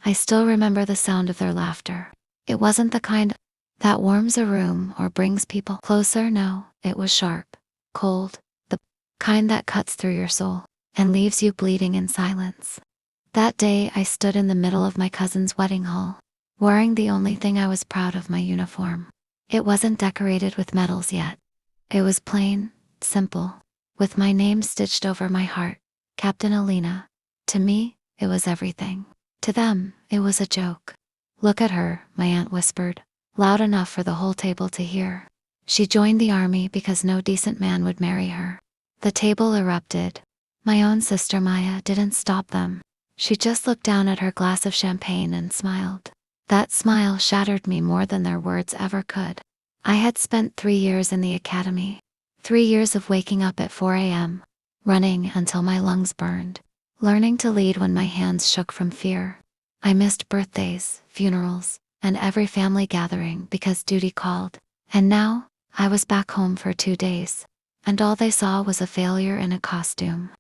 I still remember the sound of their laughter. It wasn't the kind that warms a room or brings people closer. No, it was sharp, cold, the kind that cuts through your soul and leaves you bleeding in silence. That day I stood in the middle of my cousin's wedding hall, wearing the only thing I was proud of, my uniform. It wasn't decorated with medals yet. It was plain, simple, with my name stitched over my heart, Captain Alina. To me, it was everything. To them, it was a joke. Look at her, my aunt whispered, loud enough for the whole table to hear. She joined the army because no decent man would marry her. The table erupted. My own sister Maya didn't stop them. She just looked down at her glass of champagne and smiled. That smile shattered me more than their words ever could. I had spent 3 years in the academy. 3 years of waking up at 4 a.m., running until my lungs burned, learning to lead when my hands shook from fear. I missed birthdays, funerals, and every family gathering because duty called. And now, I was back home for 2 days, and all they saw was a failure in a costume.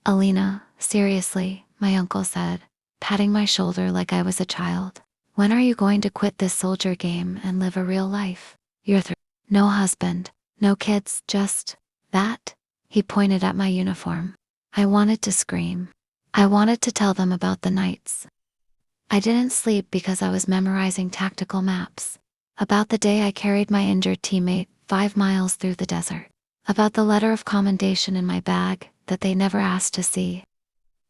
Alina, seriously, my uncle said, patting my shoulder like I was a child. When are you going to quit this soldier game and live a real life? You're no husband, no kids, just that? He pointed at my uniform. I wanted to scream. I wanted to tell them about the nights I didn't sleep because I was memorizing tactical maps. About the day I carried my injured teammate 5 miles through the desert. About the letter of commendation in my bag that they never asked to see.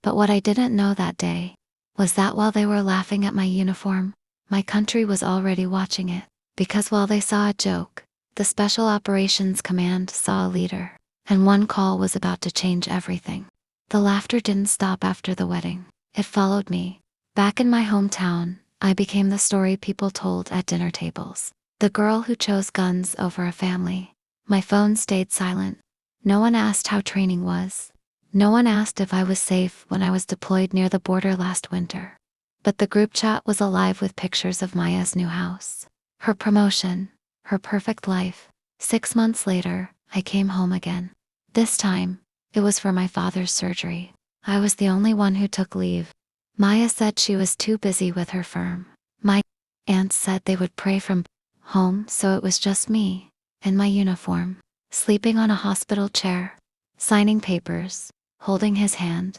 But what I didn't know that day was that while they were laughing at my uniform, my country was already watching it. Because while they saw a joke, the Special Operations Command saw a leader, and one call was about to change everything. The laughter didn't stop after the wedding. It followed me. Back in my hometown, I became the story people told at dinner tables. The girl who chose guns over a family. My phone stayed silent. No one asked how training was. No one asked if I was safe when I was deployed near the border last winter. But the group chat was alive with pictures of Maya's new house. Her promotion. Her perfect life. 6 months later, I came home again. This time, it was for my father's surgery. I was the only one who took leave. Maya said she was too busy with her firm. My aunts said they would pray from home, so it was just me, in my uniform, sleeping on a hospital chair, signing papers, holding his hand.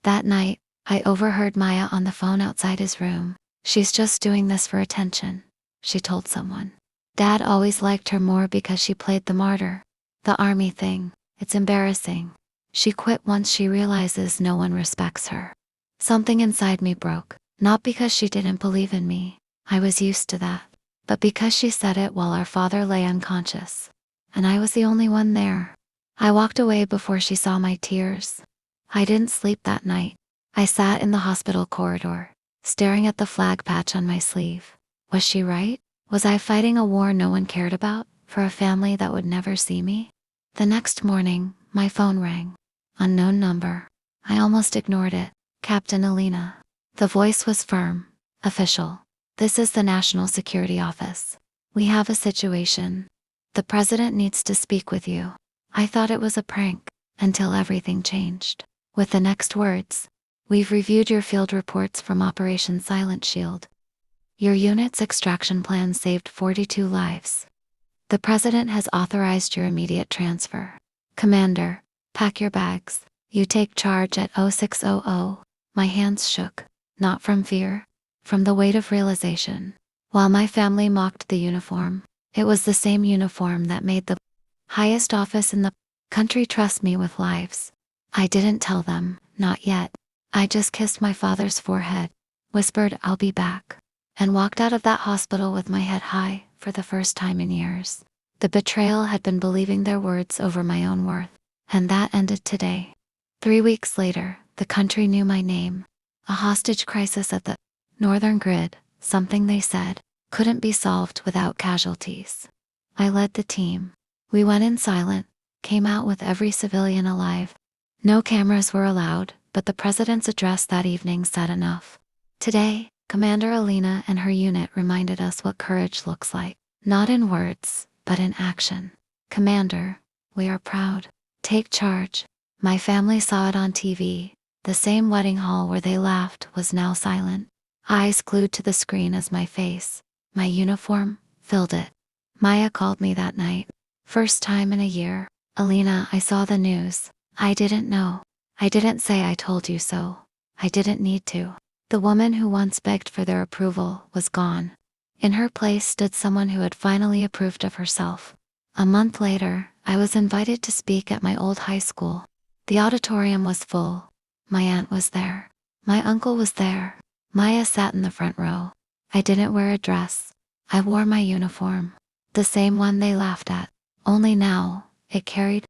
That night, I overheard Maya on the phone outside his room. She's just doing this for attention, she told someone. Dad always liked her more because she played the martyr. The army thing, it's embarrassing. She quit once she realizes no one respects her. Something inside me broke, not because she didn't believe in me, I was used to that, but because she said it while our father lay unconscious. And I was the only one there. I walked away before she saw my tears. I didn't sleep that night. I sat in the hospital corridor, staring at the flag patch on my sleeve. Was she right? Was I fighting a war no one cared about, for a family that would never see me? The next morning, my phone rang. Unknown number. I almost ignored it. Captain Alina. The voice was firm, official. This is the National Security Office. We have a situation. The president needs to speak with you. I thought it was a prank, until everything changed. With the next words, we've reviewed your field reports from Operation Silent Shield. Your unit's extraction plan saved 42 lives. The president has authorized your immediate transfer. Commander, pack your bags. You take charge at 0600. My hands shook, not from fear, from the weight of realization. While my family mocked the uniform, it was the same uniform that made the highest office in the country trust me with lives. I didn't tell them, not yet. I just kissed my father's forehead, whispered I'll be back, and walked out of that hospital with my head high for the first time in years. The betrayal had been believing their words over my own worth, and that ended today. 3 weeks later, the country knew my name. A hostage crisis at the northern grid, something they said couldn't be solved without casualties. I led the team. We went in silent, came out with every civilian alive. No cameras were allowed, but the president's address that evening said enough. Today, Commander Alina and her unit reminded us what courage looks like. Not in words, but in action. Commander, we are proud. Take charge. My family saw it on TV. The same wedding hall where they laughed was now silent. eyes glued to the screen as my face, my uniform, filled it. Maya called me that night. First time in a year. Alina, I saw the news. I didn't know. I didn't say I told you so. I didn't need to. The woman who once begged for their approval was gone. In her place stood someone who had finally approved of herself. A month later, I was invited to speak at my old high school. The auditorium was full. My aunt was there. My uncle was there. Maya sat in the front row. I didn't wear a dress. I wore my uniform. The same one they laughed at. Only now, it carried